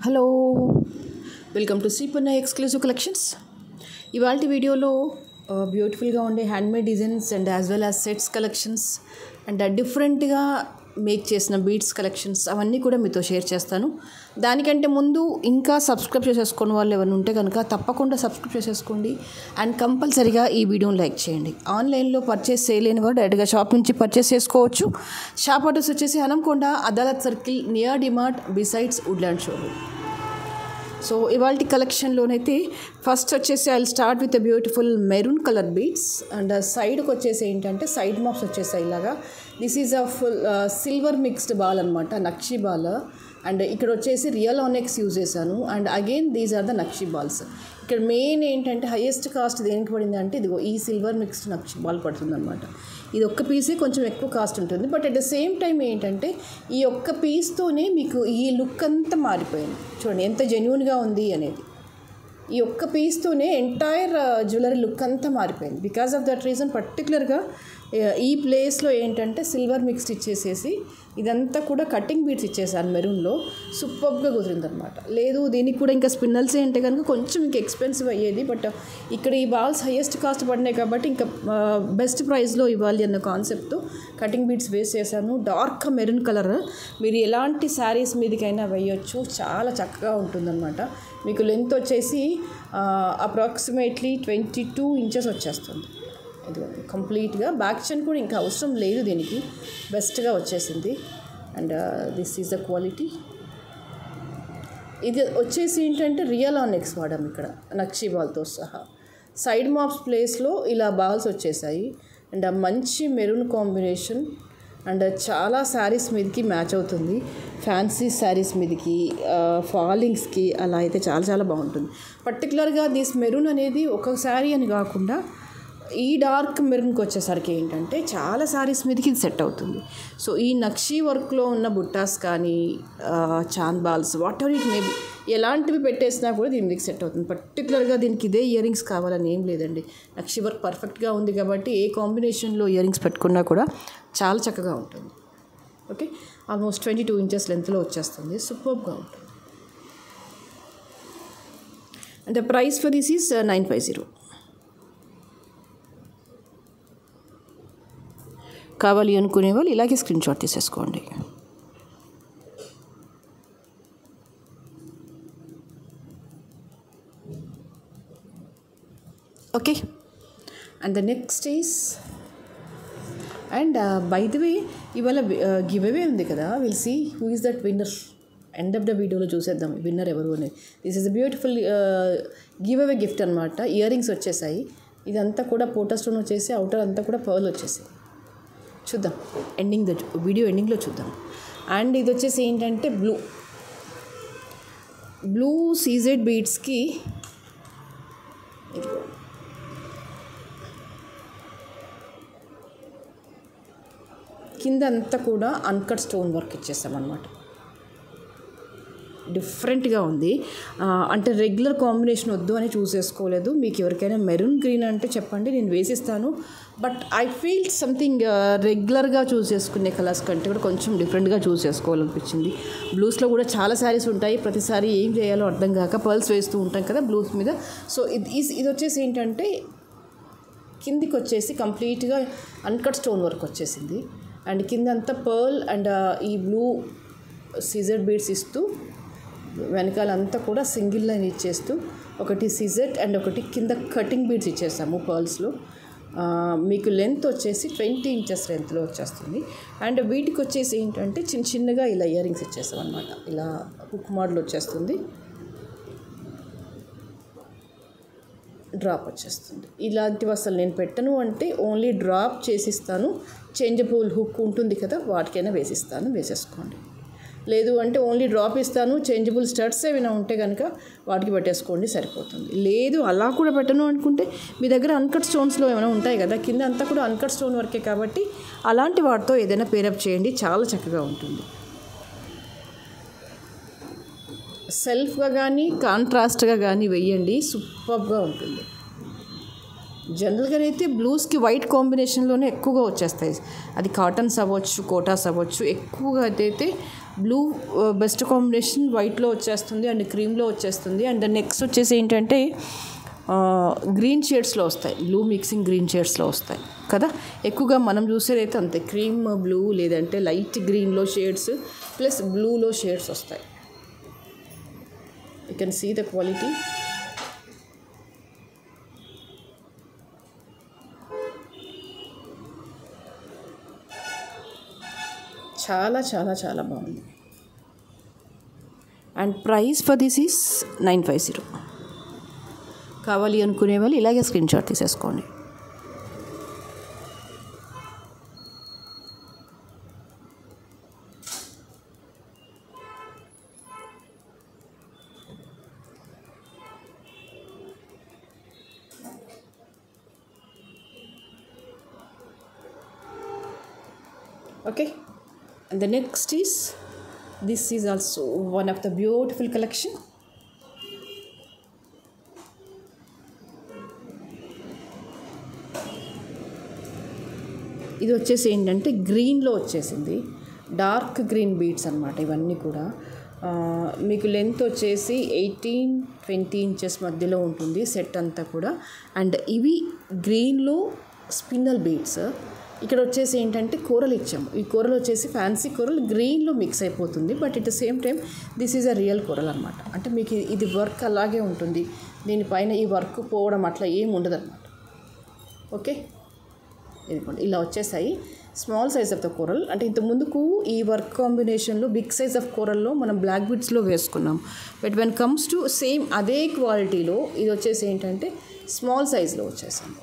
Hello, welcome to Sripurna exclusive collections. ఇవాళ వీడియోలో బ్యూటిఫుల్గా ఉండే handmade designs and as well as sets collections and డిఫరెంట్గా మేక్ చేసిన బీడ్స్ కలెక్షన్స్ అవన్నీ కూడా మీతో షేర్ చేస్తాను. దానికంటే ముందు ఇంకా సబ్స్క్రైబ్ చేసేసుకున్న వాళ్ళు ఎవరైనా ఉంటే కనుక తప్పకుండా సబ్స్క్రైబ్ చేసేసుకోండి అండ్ కంపల్సరీగా ఈ వీడియోని లైక్ చేయండి. ఆన్లైన్లో పర్చేస్ చేయలేని వారు డైరెక్ట్గా షాప్ నుంచి పర్చేస్ చేసుకోవచ్చు. షాప్ అడ్రస్ వచ్చేసి Hanamkonda Adalat circle near DMart besides Woodland showroom. So ఇవాళ కలెక్షన్లోనైతే ఫస్ట్ వచ్చేసి I start with beautiful maroon colour beads and సైడ్కి వచ్చేసి ఏంటంటే సైడ్ మాప్స్ వచ్చేసాయి ఇలాగా. This is a full silver mixed ball అనమాట, నక్షి బాల్. అండ్ ఇక్కడ వచ్చేసి రియల్ ఆనెక్స్ యూజ్ చేశాను and again these are the nakshi balls. ఇక్కడ మెయిన్ ఏంటంటే హైయెస్ట్ కాస్ట్ దేనికి పడింది అంటే ఇదిగో ఈ సిల్వర్ మిక్స్డ్ నక్షి బాల్ పడుతుంది అనమాట. ఇది ఒక్క పీసే కొంచెం ఎక్కువ కాస్ట్ ఉంటుంది, but at the same time ఏంటంటే ఈ ఒక్క పీస్తోనే మీకు ఈ లుక్ అంతా మారిపోయింది. చూడండి ఎంత జెన్యూన్గా ఉంది అనేది. ఈ ఒక్క పీస్తోనే ఎంటైర్ జ్యువెలరీ లుక్ అంతా మారిపోయింది. బికాస్ ఆఫ్ దట్ రీజన్ పర్టికులర్గా ఈ ప్లేస్లో ఏంటంటే సిల్వర్ మిక్స్డ్ ఇచ్చేసేసి ఇదంతా కూడా కటింగ్ బీడ్స్ ఇచ్చేసాను మెరూన్లో. సూపర్గా కుదిరిందనమాట. లేదు దీనికి కూడా ఇంకా స్పిన్నల్స్ అంటే కనుక కొంచెం ఇంకా ఎక్స్పెన్సివ్ అయ్యేది, బట్ ఇక్కడ ఈ బాల్స్ హైయెస్ట్ కాస్ట్ పడినాయి కాబట్టి ఇంకా బెస్ట్ ప్రైస్లో ఇవ్వాలి అన్న కాన్సెప్ట్తో కటింగ్ బీడ్స్ వేస్ట్ చేశాను. డార్క్ మెరూన్ కలర్ మీరు ఎలాంటి శారీస్ మీదకైనా వేయొచ్చు, చాలా చక్కగా ఉంటుందన్నమాట. మీకు లెంత్ వచ్చేసి అప్రాక్సిమేట్లీ 22 ఇంచెస్ వచ్చేస్తుంది. ఇది కంప్లీట్గా బ్యాక్ చైన్ కూడా ఇంకా అవసరం లేదు, దీనికి బెస్ట్గా వచ్చేసింది. And this is the quality. ఇది వచ్చేసి ఏంటంటే రియల్ ఆనెక్స్ వాడాం ఇక్కడ నక్షి బాల్తో సహా. సైడ్ మాప్స్ ప్లేస్లో ఇలా బాల్స్ వచ్చేసాయి అండ్ మంచి మెరూన్ కాంబినేషన్ అండ్ చాలా శారీస్ మీదకి మ్యాచ్ అవుతుంది. ఫ్యాన్సీ శారీస్ మీదకి, ఫాలింగ్స్కి అలా అయితే చాలా చాలా బాగుంటుంది. పర్టికులర్గా దిస్ మెరూన్ అనేది ఒక శారీ అని కాకుండా ఈ డార్క్ మెరూన్కి వచ్చేసరికి ఏంటంటే చాలా శారీస్ మీదకి ఇది సెట్ అవుతుంది. సో ఈ నక్షి వర్క్లో ఉన్న బుట్టాస్ కానీ చాన్ బాల్స్ వాట్ ఎవర్ ఇట్ మేబీ ఎలాంటివి పెట్టేసినా కూడా దీని మీదకి సెట్ అవుతుంది. పర్టికులర్గా దీనికి ఇదే ఇయర్ రింగ్స్ కావాలని ఏం లేదండి. నక్షి వర్క్ పర్ఫెక్ట్గా ఉంది కాబట్టి ఏ కాంబినేషన్లో ఇయర్ రింగ్స్ పెట్టుకున్నా కూడా చాలా చక్కగా ఉంటుంది. ఓకే, ఆల్మోస్ట్ 22 ఇంచెస్ లెంత్లో వచ్చేస్తుంది. సూపర్గా ఉంటుంది. And the price for this is 950. కావాలి అనుకునే వాళ్ళు ఇలాగే స్క్రీన్ షాట్ తీసేసుకోండి. Okay, and the next is and by the way ఇవాళ గివ్ అవే ఉంది కదా, will see who is that winner. End of the వీడియోలో చూసేద్దాం విన్నర్ ఎవరు అనేది. This is a beautiful giveaway gift అనమాట. ఇయర్ రింగ్స్ వచ్చేసాయి. ఇదంతా కూడా పోటా స్టోన్ వచ్చేసి అవుటర్ అంతా కూడా పర్ల్ వచ్చేసాయి. చూద్దాం వీడియో ఎండింగ్లో చూద్దాం. అండ్ ఇది వచ్చేసి ఏంటంటే బ్లూ సీజెడ్ బీడ్స్కి కింద అంతా కూడా అన్కట్ స్టోన్ వర్క్ ఇచ్చేస్తామన్నమాట. డిఫరెంట్గా ఉంది. అంటే రెగ్యులర్ కాంబినేషన్ వద్దు అని చూసేసుకోలేదు. మీకు ఎవరికైనా మెరూన్ గ్రీన్ అంటే చెప్పండి, నేను వేసిస్తాను. బట్ ఐ ఫీల్ సంథింగ్ రెగ్యులర్గా చూస్ చేసుకునే కలర్స్ కంటే కూడా కొంచెం డిఫరెంట్గా చూస్ చేసుకోవాలనిపించింది. బ్లూస్లో కూడా చాలా శారీస్ ఉంటాయి. ప్రతిసారి ఏం చేయాలో అర్థం కాక పర్ల్స్ వేస్తూ ఉంటాం కదా బ్లూస్ మీద. సో ఇది వచ్చేసి ఏంటంటే కిందికి వచ్చేసి కంప్లీట్గా అన్కట్ స్టోన్ వర్క్ వచ్చేసింది. అండ్ కింద అంతా పర్ల్ అండ్ ఈ బ్లూ సీజెడ్ బీడ్స్ ఇస్తూ వెనకాలంతా కూడా సింగిల్ లైన్ ఇచ్చేస్తూ ఒకటి సీజెడ్ అండ్ ఒకటి కింద కటింగ్ బీడ్స్ ఇచ్చేసాము పర్ల్స్లో. మీకు లెంత్ వచ్చేసి 20 ఇంచెస్ లెంత్లో వచ్చేస్తుంది. అండ్ వీటికి వచ్చేసి ఏంటంటే చిన్నగా ఇలా ఇయర్ రింగ్స్ ఇచ్చేస్తాం అనమాట. ఇలా హుక్ మోడల్ వచ్చేస్తుంది, డ్రాప్ వచ్చేస్తుంది. ఇలాంటివి అసలు నేను పెట్టను అంటే ఓన్లీ డ్రాప్ చేసిస్తాను. చేంజబుల్ హుక్ ఉంటుంది కదా, వాటికైనా వేసేసుకోండి. లేదు అంటే ఓన్లీ డ్రాప్ ఇస్తాను. చేంజబుల్ స్టడ్స్ ఏమైనా ఉంటే కనుక వాటికి పెట్టేసుకోండి, సరిపోతుంది. లేదు అలా కూడా పెట్టను అనుకుంటే మీ దగ్గర అన్కట్ స్టోన్స్లో ఏమైనా ఉంటాయి కదా, కింద అంతా కూడా అన్కట్ స్టోన్ వర్కే కాబట్టి అలాంటి వాటితో ఏదైనా పేరప్ చేయండి, చాలా చక్కగా ఉంటుంది. సెల్ఫ్గా కానీ కాంట్రాస్ట్గా కానీ వెయ్యండి, సూపర్గా ఉంటుంది. జనరల్గా అయితే బ్లూస్కి వైట్ కాంబినేషన్లోనే ఎక్కువగా వచ్చేస్తాయి. అది కాటన్స్ అవ్వచ్చు, కోటాస్ అవ్వచ్చు. ఎక్కువగా అయితే బ్లూ బెస్ట్ కాంబినేషన్ వైట్లో వచ్చేస్తుంది అండ్ క్రీమ్లో వచ్చేస్తుంది. అండ్ నెక్స్ట్ వచ్చేసి ఏంటంటే గ్రీన్ షేడ్స్లో వస్తాయి, బ్లూ మిక్సింగ్ గ్రీన్ షేడ్స్లో వస్తాయి కదా. ఎక్కువగా మనం చూసేదైతే అంతే, క్రీమ్ బ్లూ లేదంటే లైట్ గ్రీన్లో షేడ్స్ ప్లస్ బ్లూలో షేడ్స్ వస్తాయి. You can see the quality. చాలా చాలా చాలా బాగుంది. And price for this is 950. కావాలి అనుకునే వాళ్ళు ఇలాగే స్క్రీన్ షాట్ తీసేసుకోండి. Okay, and the next is, this is also one of the beautiful collection. ఇది వచ్చేసి ఏంటంటే గ్రీన్లో వచ్చేసింది, డార్క్ గ్రీన్ బీడ్స్ అనమాట. ఇవన్నీ కూడా మీకు లెంత్ వచ్చేసి 18-20 ఇంచెస్ మధ్యలో ఉంటుంది సెట్ అంతా కూడా. అండ్ ఇవి గ్రీన్లో స్పిన్నల్ బీడ్స్. ఇక్కడ వచ్చేసి ఏంటంటే కూరలు ఇచ్చాము. ఈ కూరలు వచ్చేసి ఫ్యాన్సీ కూరలు గ్రీన్లో మిక్స్ అయిపోతుంది, but at the same time this is a real కూరలు అనమాట. అంటే మీకు ఇది వర్క్ అలాగే ఉంటుంది, దీనిపైన ఈ వర్క్ పోవడం అట్లా ఏమి ఉండదు అనమాట. ఓకే, ఇదిగోండి ఇలా వచ్చేసాయి స్మాల్ సైజ్ ఆఫ్ ద కూరల్. అంటే ఇంత ముందుకు ఈ వర్క్ కాంబినేషన్లో బిగ్ సైజ్ ఆఫ్ కూరల్లో మనం బ్లాక్ బీడ్స్లో వేసుకున్నాం, but when comes to same అదే క్వాలిటీలో ఇది వచ్చేసి ఏంటంటే స్మాల్ సైజ్లో వచ్చేసాము.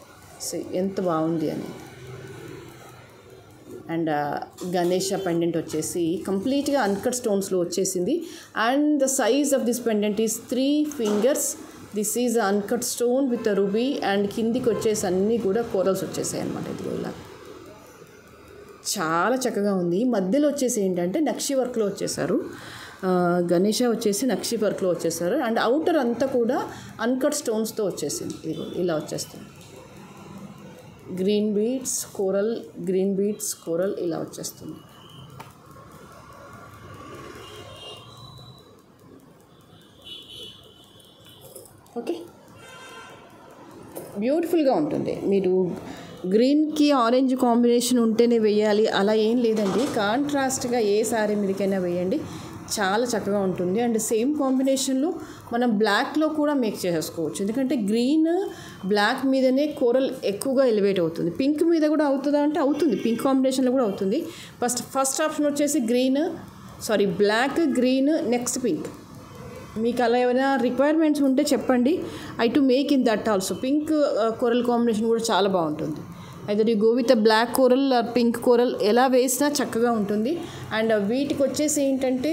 సో ఎంత బాగుంది అని. అండ్ గణేష పెండెంట్ వచ్చేసి కంప్లీట్గా అన్కట్ స్టోన్స్లో వచ్చేసింది. And the size of this pendant is 3 fingers. This is uncut stone with ruby. And కిందికి వచ్చేసి అన్నీ కూడా కోరల్స్ వచ్చేసాయి అనమాట. ఇది ఇలా చాలా చక్కగా ఉంది. మధ్యలో వచ్చేసి ఏంటంటే నక్షి వర్క్లో వచ్చేసారు, గణేష వచ్చేసి నక్షి వర్క్లో వచ్చేసారు. అండ్ అవుటర్ అంతా కూడా అన్కట్ స్టోన్స్తో వచ్చేసింది. ఇది ఇలా వచ్చేస్తుంది. Green beads coral, green beads coral ఇలా వచ్చేస్తుంది. ఓకే, బ్యూటిఫుల్గా ఉంటుంది. మీరు గ్రీన్కి ఆరెంజ్ కాంబినేషన్ ఉంటేనే వేయాలి అలా ఏం లేదండి, కాంట్రాస్ట్గా ఏ శారీ మీదకైనా వేయండి, చాలా చక్కగా ఉంటుంది. అండ్ సేమ్ కాంబినేషన్లో మనం బ్లాక్లో కూడా మేక్ చేసేసుకోవచ్చు, ఎందుకంటే గ్రీన్ బ్లాక్ మీదనే కోరల్ ఎక్కువగా ఎలివేట్ అవుతుంది. పింక్ మీద కూడా అవుతుందా అంటే అవుతుంది, పింక్ కాంబినేషన్లో కూడా అవుతుంది. ఫస్ట్ ఆప్షన్ వచ్చేసి బ్లాక్, గ్రీన్, నెక్స్ట్ పింక్. మీకు అలా ఏమైనా రిక్వైర్మెంట్స్ ఉంటే చెప్పండి, I to make in that also. Pink coral combination కూడా చాలా బాగుంటుంది. Either you go with black coral or pink coral, ఎలా వేసినా చక్కగా ఉంటుంది. అండ్ వీటికి వచ్చేసి ఏంటంటే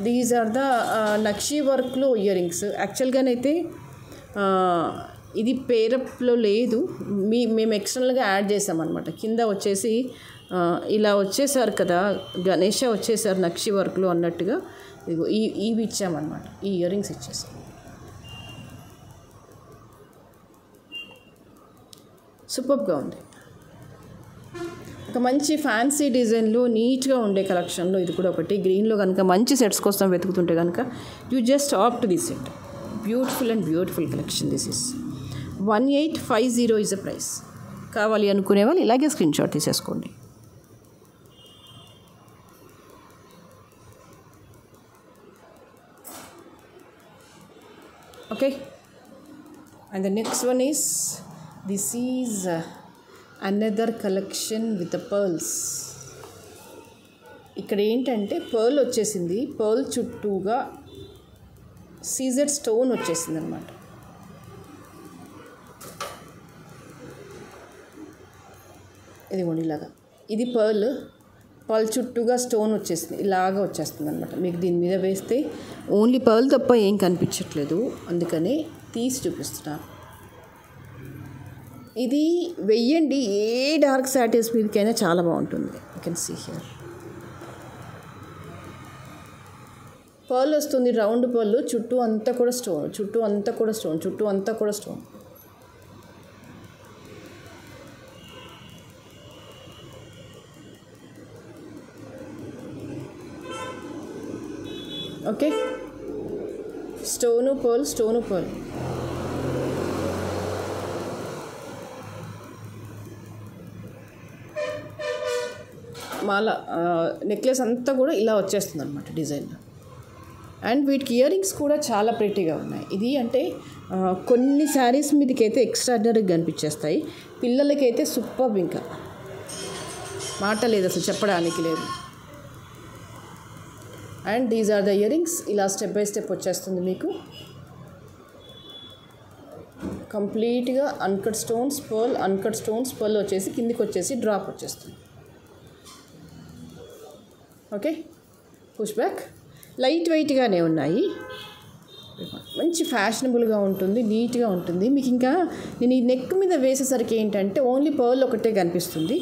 దీస్ ఆర్ ద నక్షి వర్క్లో ఇయర్ రింగ్స్. యాక్చువల్గానైతే ఇది పేరప్లో లేదు, మేము ఎక్స్టర్నల్గా యాడ్ చేసామన్నమాట. కింద వచ్చేసి ఇలా వచ్చేసారు కదా, గణేష వచ్చేసారు నక్షి వర్క్లో అన్నట్టుగా ఇదిగో ఇవి ఇచ్చామన్నమాట, ఈ ఇయర్ రింగ్స్ ఇచ్చేసాం. సూపర్గా ఉంది. ఒక మంచి ఫ్యాన్సీ డిజైన్లో నీట్గా ఉండే కలెక్షన్లో ఇది కూడా ఒకటి. గ్రీన్లో కనుక మంచి సెట్స్ కోసం వెతుకుతుంటే కనుక you just opt this set. Beautiful and beautiful collection. This is 1850 is the price. కావాలి అనుకునే వాళ్ళు ఇలాగే స్క్రీన్ షాట్ తీసేసుకోండి. Okay, and the next one is, this is another collection with the pearls. ఇక్కడ ఏంటంటే పర్ల్ వచ్చేసింది, పర్ల్ చుట్టూగా సీజెడ్ స్టోన్ వచ్చేసింది అనమాట. ఇదిగోండి ఇలాగా, ఇది పర్ల్ చుట్టూగా స్టోన్ వచ్చేసింది, ఇలాగా వచ్చేస్తుంది అనమాట. మీకు దీని మీద వేస్తే ఓన్లీ పర్ల్ తప్ప ఏం కనిపించట్లేదు, అందుకని తీసి చూపిస్తున్నాను. ఇది వెయ్యండి ఏ డార్క్ సాటిన్స్ మీదకైనా చాలా బాగుంటుంది. You can see here pearl వస్తుంది, రౌండ్ పర్ల్, చుట్టూ అంతా కూడా స్టోన్, చుట్టూ అంతా కూడా stone. Okay, stone pearl, stone pearl. మాల నెక్లెస్ అంతా కూడా ఇలా వచ్చేస్తుంది అనమాట డిజైన్. అండ్ వీటికి ఇయర్ రింగ్స్ కూడా చాలా ప్రెట్టీగా ఉన్నాయి. ఇది అంటే కొన్ని శారీస్ మీదకైతే ఎక్స్ట్రాడినరీగా కనిపించేస్తాయి, పిల్లలకైతే సూపర్, ఇంకా మాట లేదు అసలు, చెప్పడానికి లేదు. And these are the earrings. ఇలా స్టెప్ బై స్టెప్ వచ్చేస్తుంది మీకు కంప్లీట్గా uncut stones pearl, uncut stones pearl వచ్చేసి కిందికి వచ్చేసి డ్రాప్ వచ్చేస్తుంది. Okay, push back. లైట్ వెయిట్గానే ఉన్నాయి, మంచి ఫ్యాషనబుల్గా ఉంటుంది, నీట్గా ఉంటుంది. మీకు ఇంకా నేను ఈ నెక్ మీద వేసేసరికి ఏంటంటే ఓన్లీ పర్ల్ ఒకటే కనిపిస్తుంది,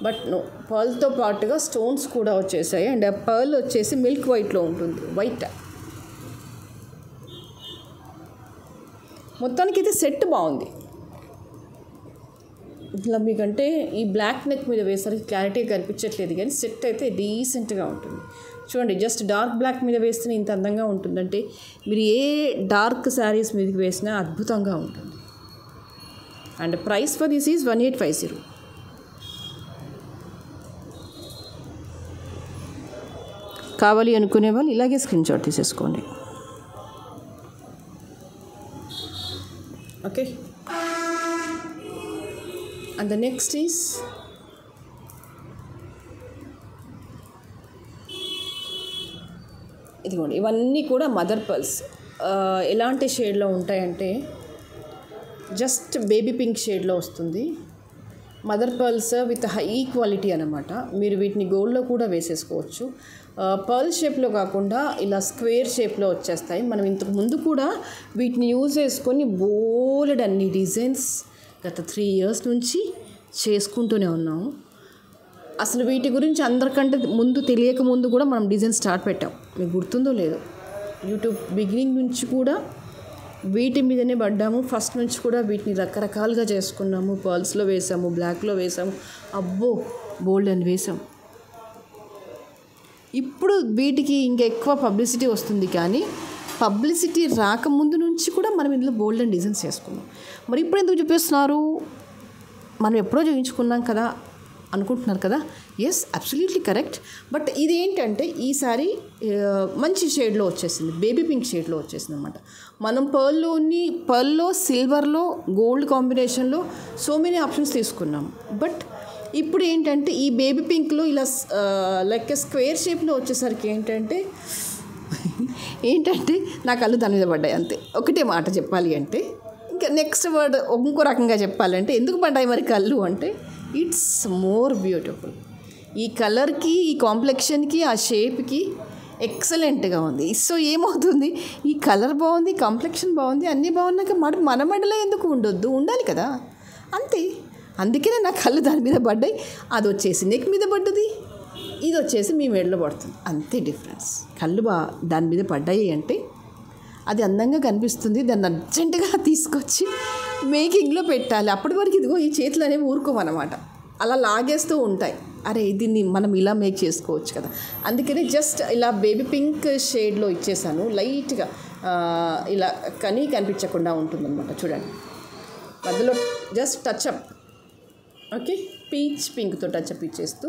బట్ నో, పర్ల్తో పాటుగా స్టోన్స్ కూడా వచ్చేసాయి. అండ్ ఆ పర్ల్ వచ్చేసి మిల్క్ వైట్లో ఉంటుంది, వైట్. మొత్తానికైతే సెట్ బాగుంది. ఇట్లా మీకంటే ఈ బ్లాక్ నెక్ మీద వేసరికి క్లారిటీ కనిపించట్లేదు, కానీ సెట్ అయితే డీసెంట్గా ఉంటుంది. చూడండి, జస్ట్ డార్క్ బ్లాక్ మీద వేస్తేనే ఇంత అందంగా ఉంటుందంటే మీరు ఏ డార్క్ శారీస్ మీదకి వేసినా అద్భుతంగా ఉంటుంది. And price for this is 1850. కావాలి అనుకునే వాళ్ళు ఇలాగే స్క్రీన్ షాట్ తీసేసుకోండి. Okay, and the next is ఇదిగోండి, ఇవన్నీ కూడా మదర్ పర్ల్స్. ఎలాంటి షేడ్లో ఉంటాయంటే జస్ట్ బేబీ పింక్ షేడ్లో వస్తుంది. Mother pearls with high quality అనమాట. మీరు వీటిని గోల్డ్లో కూడా వేసేసుకోవచ్చు. పర్ల్ షేప్లో కాకుండా ఇలా స్క్వేర్ షేప్లో వచ్చేస్తాయి. మనం ఇంతకు ముందు కూడా వీటిని యూజ్ చేసుకొని బోల్డ్ అన్ని డిజైన్స్ గత 3 years నుంచి చేసుకుంటూనే ఉన్నాము. అసలు వీటి గురించి అందరికంటే ముందు తెలియక ముందు కూడా మనం డిజైన్ స్టార్ట్ పెట్టాం, మీకు గుర్తుందో లేదో. యూట్యూబ్ బిగినింగ్ నుంచి కూడా వీటి మీదనే పడ్డాము. ఫస్ట్ నుంచి కూడా వీటిని రకరకాలుగా చేసుకున్నాము. పర్ల్స్లో వేసాము, బ్లాక్లో వేసాము, అబ్బో బోల్డ్ అని వేసాం. ఇప్పుడు వీటికి ఇంకా ఎక్కువ పబ్లిసిటీ వస్తుంది, కానీ పబ్లిసిటీ రాకముందు నుంచి కూడా మనం ఇందులో బోల్డ్ అండ్ డిజైన్స్ చేసుకున్నాం. మరి ఇప్పుడు ఎందుకు చూపిస్తున్నారు, మనం ఎప్పుడో చూపించుకున్నాం కదా అనుకుంటున్నారు కదా. Yes, absolutely correct. బట్ ఇదేంటంటే ఈసారి మంచి షేడ్లో వచ్చేసింది, బేబీ పింక్ షేడ్లో వచ్చేసింది అనమాట. మనం పర్ల్లో సిల్వర్లో గోల్డ్ కాంబినేషన్లో సో మెనీ ఆప్షన్స్ తీసుకున్నాం. బట్ ఇప్పుడు ఏంటంటే ఈ బేబీ పింక్లో ఇలా లైక్ స్క్వేర్ షేప్లో వచ్చేసరికి ఏంటంటే నా కళ్ళు దాని మీద పడ్డాయి అంతే. ఒకటే మాట చెప్పాలి అంటే, ఇంకా నెక్స్ట్ వర్డ్ ఇంకో రకంగా చెప్పాలంటే ఎందుకు పడ్డాయి మరి కళ్ళు అంటే, ఇట్స్ మోర్ బ్యూటిఫుల్. ఈ కలర్కి, ఈ కాంప్లెక్షన్కి, ఆ షేప్కి ఎక్సలెంట్గా ఉంది. సో ఏమవుతుంది, ఈ కలర్ బాగుంది, కాంప్లెక్షన్ బాగుంది, అన్నీ బాగున్నాక మన మెడలో ఎందుకు ఉండొద్దు, ఉండాలి కదా, అంతే. అందుకనే నా కళ్ళు దాని మీద పడ్డాయి. అది వచ్చేసి నెక్ మీద పడ్డది, ఇది వచ్చేసి మీ మెడలో పడుతుంది, అంతే డిఫరెన్స్. కళ్ళు దాని మీద పడ్డాయి అంటే అది అందంగా కనిపిస్తుంది. దాన్ని అర్జెంటుగా తీసుకొచ్చి మేకింగ్లో పెట్టాలి. అప్పటి వరకు ఇదిగో ఈ చేతులు అనేవి ఊరుకోమన్నమాట, అలా లాగేస్తూ ఉంటాయి. అరే దీన్ని మనం ఇలా మేక్ చేసుకోవచ్చు కదా. అందుకని జస్ట్ ఇలా బేబీ పింక్ షేడ్లో ఇచ్చేసాను, లైట్గా ఇలా కనిపించకుండా ఉంటుందన్నమాట. చూడండి, మధ్యలో జస్ట్ టచ్అప్. ఓకే, పీచ్ పింక్తో టచ్అప్ ఇచ్చేస్తూ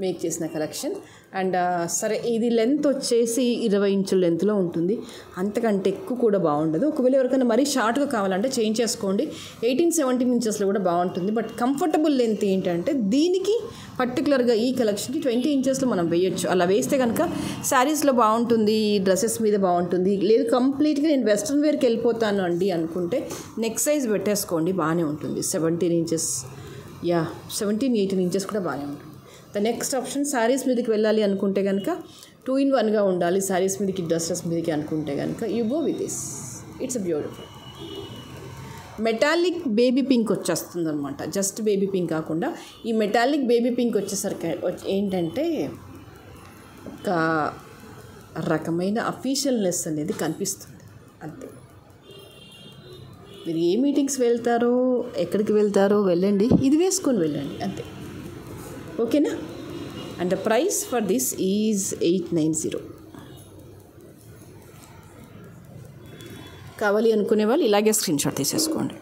మేక్ చేసిన కలెక్షన్. అండ్ సరే, ఇది లెంత్ వచ్చేసి 20 ఇంచుల లెంత్లో ఉంటుంది, అంతకంటే ఎక్కువ కూడా బాగుండదు. ఒకవేళ ఎవరికైనా మరీ షార్ట్గా కావాలంటే చేంజ్ చేసుకోండి, 18-17 ఇంచెస్లో కూడా బాగుంటుంది. బట్ కంఫర్టబుల్ లెంత్ ఏంటంటే దీనికి పర్టికులర్గా ఈ కలెక్షన్కి 20 ఇంచెస్లో మనం వేయొచ్చు. అలా వేస్తే కనుక శారీస్లో బాగుంటుంది, డ్రెస్సెస్ మీద బాగుంటుంది. లేదు కంప్లీట్గా నేను వెస్ట్రన్ వేర్కి వెళ్ళిపోతాను అండి అనుకుంటే నెక్స్ట్ సైజ్ పెట్టేసుకోండి, బాగానే ఉంటుంది. 17 ఇంచెస్, 17-18 ఇంచెస్ కూడా బాగానే ఉంటుంది. ద నెక్స్ట్ ఆప్షన్, శారీస్ మీదకి వెళ్ళాలి అనుకుంటే కనుక 2-in-1గా ఉండాలి, శారీస్ మీదకి డ్రెస్సెస్ మీదకి అనుకుంటే కనుక you go with this. It's beautiful metallic baby pink వచ్చేస్తుంది అనమాట. జస్ట్ బేబీ పింక్ కాకుండా ఈ మెటాలిక్ బేబీ పింక్ వచ్చేసరికి ఏంటంటే ఒక రకమైన అఫీషియల్నెస్ అనేది కనిపిస్తుంది, అంతే. మీరు ఏ మీటింగ్స్ వెళ్తారో, ఎక్కడికి వెళ్తారో వెళ్ళండి, ఇది వేసుకొని వెళ్ళండి, అంతే. ఓకేనా. And the price for this is 890. కావాలి అనుకునే వాళ్ళు ఇలాగే స్క్రీన్ షాట్ తీసేసుకోండి.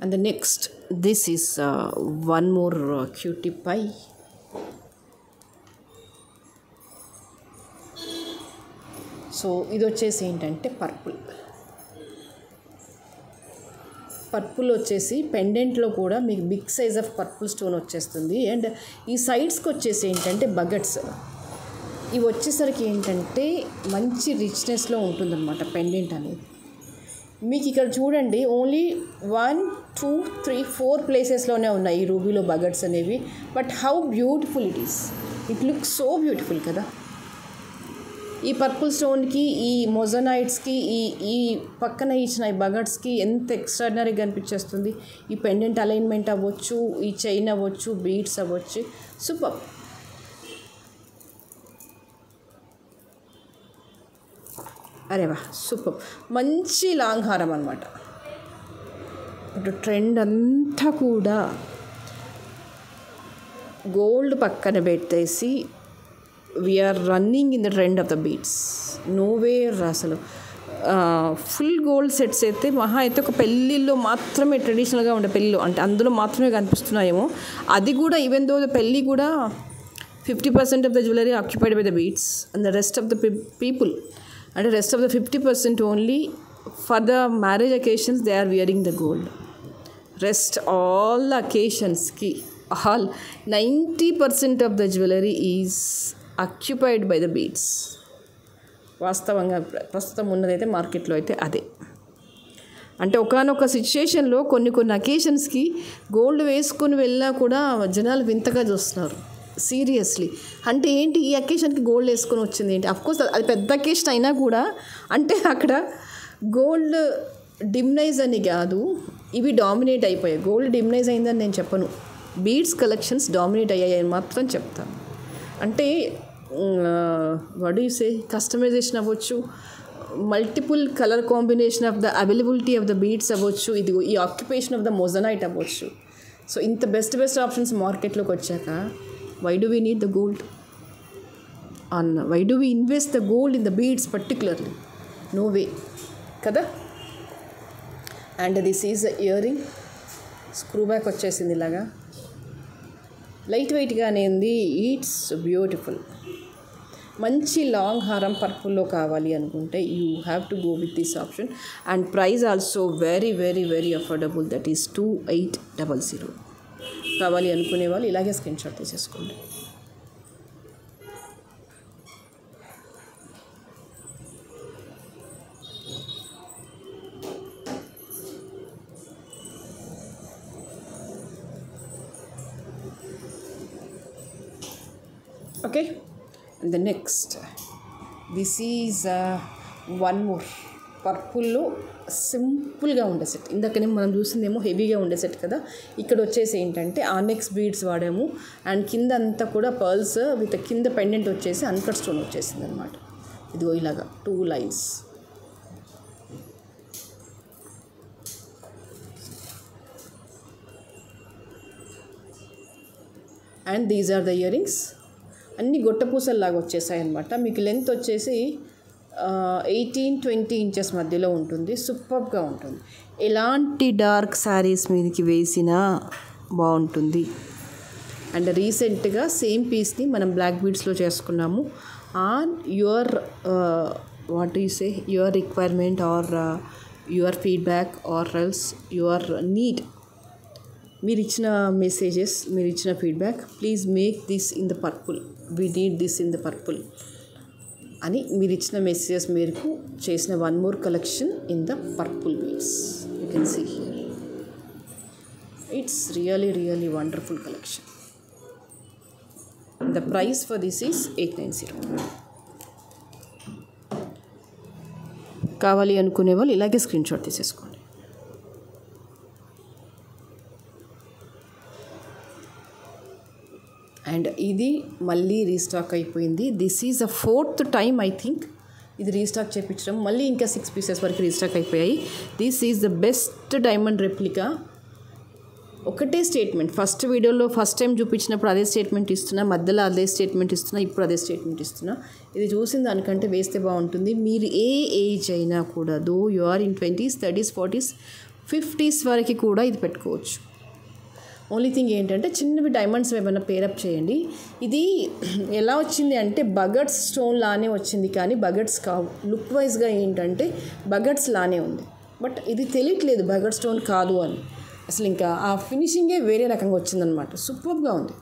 And the next, this is one more cutie pie. So ఇది వచ్చేసి ఏంటంటే పర్పుల్ వచ్చేసి పెండెంట్లో కూడా మీకు big size of purple stone వచ్చేస్తుంది. అండ్ ఈ సైడ్స్కి వచ్చేసి ఏంటంటే బగట్స్, ఇవి వచ్చేసరికి ఏంటంటే మంచి రిచ్నెస్లో ఉంటుందన్నమాట పెండెంట్ అనేది. మీకు ఇక్కడ చూడండి, ఓన్లీ 1 2 3 4 ప్లేసెస్లోనే ఉన్నాయి ఈ రూబీలో బగట్స్ అనేవి. But how beautiful it is, it looks so beautiful కదా. ఈ పర్పుల్ స్టోన్కి, ఈ మొజనైట్స్కి, ఈ పక్కన ఇచ్చిన ఈ బగట్స్కి ఎంత ఎక్స్ట్రాడినరీగా అనిపించేస్తుంది. ఈ పెండెంట్ అలైన్మెంట్ అవ్వచ్చు, ఈ చైన్ అవ్వచ్చు, బీడ్స్ అవ్వచ్చు, సూపర్. అరే వా, సూపర్. మంచి లాంగ్ హారం అనమాట. ఇప్పుడు ట్రెండ్ అంతా కూడా గోల్డ్ పక్కన పెట్టేసి we are running in the trend of the beads. Nowhere అసలు ఫుల్ గోల్డ్ సెట్స్ అయితే మహా అయితే ఒక పెళ్ళిళ్ళలో మాత్రమే ట్రెడిషనల్గా ఉండే పెళ్ళిలో అంటే అందులో మాత్రమే కనిపిస్తున్నాయేమో. అది కూడా ఈవెన్ దో ద పెళ్ళి కూడా 50% of the jewellery occupied by the beads and the rest of the people, అంటే rest of the 50% only for the marriage occasions they are wearing the gold. Rest all the అకేషన్స్కి all 90% of the jewellery is occupied by the beads. వాస్తవంగా ప్రస్తుతం ఉన్నదైతే మార్కెట్లో అయితే అదే. అంటే ఒకానొక సిచ్యుయేషన్లో కొన్ని అకేషన్స్కి గోల్డ్ వేసుకొని వెళ్ళినా కూడా జనాలు వింతగా చూస్తున్నారు. సీరియస్లీ, అంటే ఏంటి ఈ అకేషన్కి గోల్డ్ వేసుకొని వచ్చింది ఏంటి? అఫ్కోర్స్ అది పెద్ద అకేషన్ అయినా కూడా అంటే అక్కడ గోల్డ్ డిమ్నైజ్ అని కాదు, ఇవి డామినేట్ అయిపోయాయి. గోల్డ్ డిమ్నైజ్ అయిందని నేను చెప్పను, బీడ్స్ కలెక్షన్స్ డామినేట్ అయ్యాయని మాత్రం చెప్తాను. అంటే what do you say, customisation అవ్వచ్చు, multiple colour combination of the availability of the beads అవ్వచ్చు, ఇది ఈ ఆక్యుపేషన్ ఆఫ్ ద మొజనైట్ అవ్వచ్చు. సో ఇంత బెస్ట్ ఆప్షన్స్ మార్కెట్లోకి వచ్చాక why do we need the gold? And why do we invest the gold in the beads particularly? No way kada. And this is a earring, screw back వచ్చేసింది ఇలాగా, light వెయిట్గానే ఉంది. It's beautiful. మంచి long హారం పర్పుల్లో కావాలి అనుకుంటే you have to go with this option. And price also very very very affordable, that is 2800. కావాలి అనుకునే వాళ్ళు ఇలాగే స్క్రీన్ షాట్ తీసేసుకోండి. Okay, and the next this is one more పర్పుల్లో సింపుల్గా ఉండే సెట్. ఇందాకనే మనం చూసిందేమో హెవీగా ఉండే సెట్ కదా, ఇక్కడ వచ్చేసి ఏంటంటే ఆనెక్స్ బీడ్స్ వాడాము. అండ్ కింద అంతా కూడా పర్ల్స్ విత్ కింద పెండెంట్ వచ్చేసి అన్కట్ స్టోన్ వచ్చేసింది అనమాట. ఇదిగో ఇలాగా 2 lines. And these are the earrings. అన్నీ గొట్టపూసల్లాగా వచ్చేసాయి అనమాట. మీకు లెంత్ వచ్చేసి 18-20 ఇంచెస్ మధ్యలో ఉంటుంది. సూపర్గా ఉంటుంది. ఎలాంటి డార్క్ శారీస్ మీదకి వేసినా బాగుంటుంది. అండ్ రీసెంట్గా సేమ్ పీస్ని మనం బ్లాక్ బీడ్స్లో చేసుకున్నాము. On your what you say, your requirement or your feedback or else your need, మీరు ఇచ్చిన మెసేజెస్, మీరు ఇచ్చిన feedback, please make this in the purple, we need this in the purple అని మీరు ఇచ్చిన మెసేజెస్ మేరకు చేసిన one more collection in the purple beads. You can see here. It's really really wonderful collection. The price for this is 890. కావాలి అనుకునే వాళ్ళు ఇలాగే screenshot తీసేసుకోండి. అండ్ ఇది మళ్ళీ రీస్టాక్ అయిపోయింది. This is a 4th time I think ఇది restock చేయించడం. మళ్ళీ ఇంకా 6 పీసెస్ వరకు రీస్టాక్ అయిపోయాయి. This is the best diamond replica ఒకటే స్టేట్మెంట్. ఫస్ట్ వీడియోలో ఫస్ట్ టైం చూపించినప్పుడు అదే స్టేట్మెంట్ ఇస్తున్నా, మధ్యలో అదే స్టేట్మెంట్ ఇస్తున్నా, ఇప్పుడు అదే స్టేట్మెంట్ ఇస్తున్నా. ఇది చూసిన దానికంటే వేస్తే బాగుంటుంది. మీరు ఏ ఏజ్ అయినా కూడా, though you are in 20s, 30s, 40s, 50s వరకు కూడా ఇది పెట్టుకోవచ్చు. ఓన్లీ థింగ్ ఏంటంటే చిన్నవి డైమండ్స్ ఏమైనా పేరప్ చేయండి. ఇది ఎలా వచ్చింది అంటే బగట్స్ స్టోన్ లానే వచ్చింది, కానీ బగట్స్ కావు. లుక్ వైజ్గా ఏంటంటే బగట్స్ లానే ఉంది, బట్ ఇది తెలియట్లేదు బగట్ స్టోన్ కాదు అని. అసలు ఇంకా ఆ ఫినిషింగే వేరే రకంగా వచ్చిందనమాట. సూపర్గా ఉంది.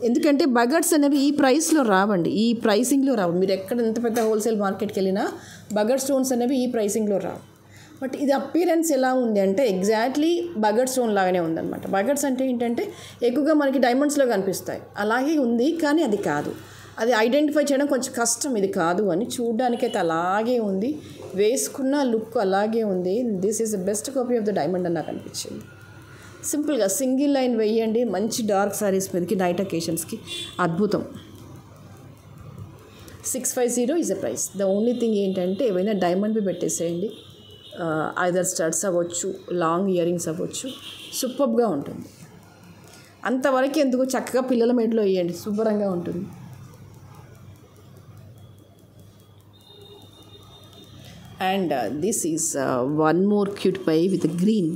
ఎందుకంటే బగట్స్ అనేవి ఈ ప్రైస్లో రావండి, ఈ ప్రైసింగ్లో రావు. మీరు ఎక్కడ ఎంత పెద్ద హోల్సేల్ మార్కెట్కి వెళ్ళినా బగట్ స్టోన్స్ అనేవి ఈ ప్రైసింగ్లో రావు. బట్ ఇది అపీరెన్స్ ఎలా ఉంది అంటే ఎగ్జాక్ట్లీ బగట్ స్టోన్ లాగానే ఉందన్నమాట. బగట్స్ అంటే ఏంటంటే ఎక్కువగా మనకి డైమండ్స్లో కనిపిస్తాయి, అలాగే ఉంది, కానీ అది కాదు. అది ఐడెంటిఫై చేయడం కొంచెం కష్టం, ఇది కాదు అని. చూడడానికైతే అలాగే ఉంది, వేసుకున్న లుక్ అలాగే ఉంది. This is the best copy of the diamond అని నాకు అనిపించింది. సింపుల్గా సింగిల్ లైన్ వేయండి, మంచి డార్క్ సారీస్ మీదకి, నైట్ అకేషన్స్కి అద్భుతం. 650 is the price. The only thing ఏంటంటే ఏవైనా డైమండ్వి పెట్టేసేయండి. ఐదర్ స్టడ్స్ అవ్వచ్చు, లాంగ్ ఇయర్ రింగ్స్ అవ్వచ్చు, సూపర్గా ఉంటుంది. అంతవరకు ఎందుకు, చక్కగా పిల్లల మెడలో వేయండి, శుభ్రంగా ఉంటుంది. And this is one more cute pie with green.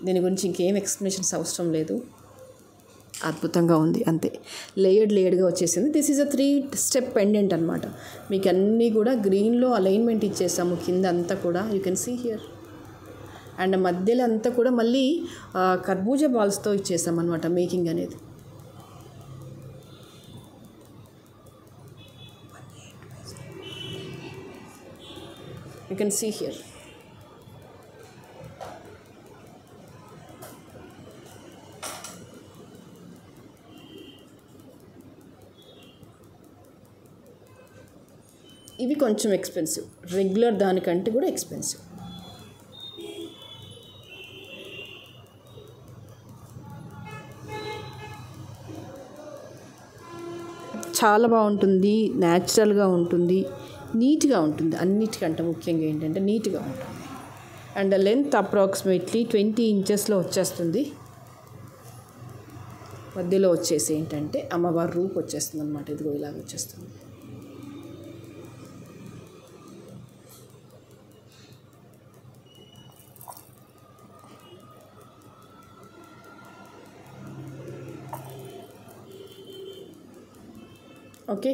దీని గురించి ఇంకేం ఎక్స్ప్లెనేషన్స్ అవసరం లేదు, అద్భుతంగా ఉంది అంతే. లేయర్డ్గా వచ్చేసింది. This is a 3 step pendant అనమాట. మీకు అన్నీ కూడా గ్రీన్లో అలైన్మెంట్ ఇచ్చేసాము, కింద అంతా కూడా యూ కెన్ సీ హియర్. అండ్ మధ్యలో అంతా కూడా మళ్ళీ కర్బూజా బాల్స్తో ఇచ్చేసాం అనమాట మేకింగ్ అనేది. You can see here. ఇవి కొంచెం ఎక్స్పెన్సివ్, రెగ్యులర్ దానికంటే కూడా ఎక్స్పెన్సివ్. చాలా బాగుంటుంది, న్యాచురల్గా ఉంటుంది, నీట్గా ఉంటుంది. అన్నిటికంటే ముఖ్యంగా ఏంటంటే నీట్గా ఉంటుంది. అండ్ లెంత్ అప్రాక్సిమేట్లీ 20 ఇంచెస్లో వచ్చేస్తుంది. మధ్యలో వచ్చేసి ఏంటంటే అమ్మవారి రూప్ వచ్చేస్తుంది అనమాట. ఇదిగో ఇలాగ వచ్చేస్తుంది. Okay,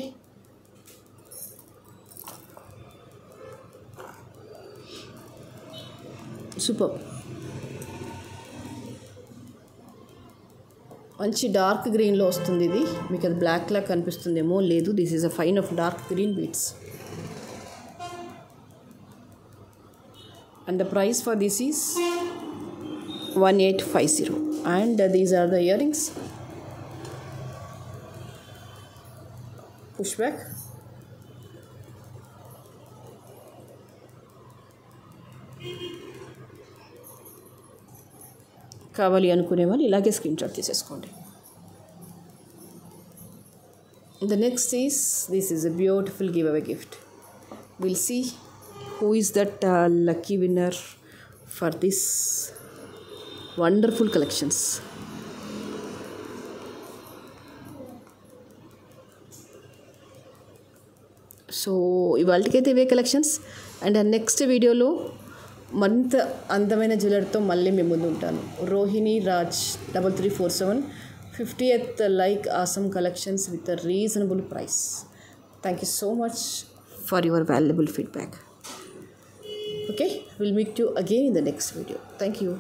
super. మంచి డార్క్ గ్రీన్లో వస్తుంది ఇది. మీకు అది బ్లాక్ లా కనిపిస్తుందేమో, లేదు, this is a fine of dark green beads. And the price for this is 1850. And these are the earrings. Push back. కావాలి అనుకునే వాళ్ళు ఇలాగే స్క్రీన్ షాట్ తీసేసుకోండి. The next is, this is a beautiful giveaway gift. Will see who is that lucky winner for this wonderful collections. So ఇవాళకైతే ఇవే collections. And next వీడియోలో మరింత అందమైన జ్యువెలరీతో మళ్ళీ మేము ముందు ఉంటాను. Rohini Raj 3347 50th like awesome collections with a reasonable price. Thank you so much for your valuable feedback. Okay, we'll meet you again in the next video. Thank you.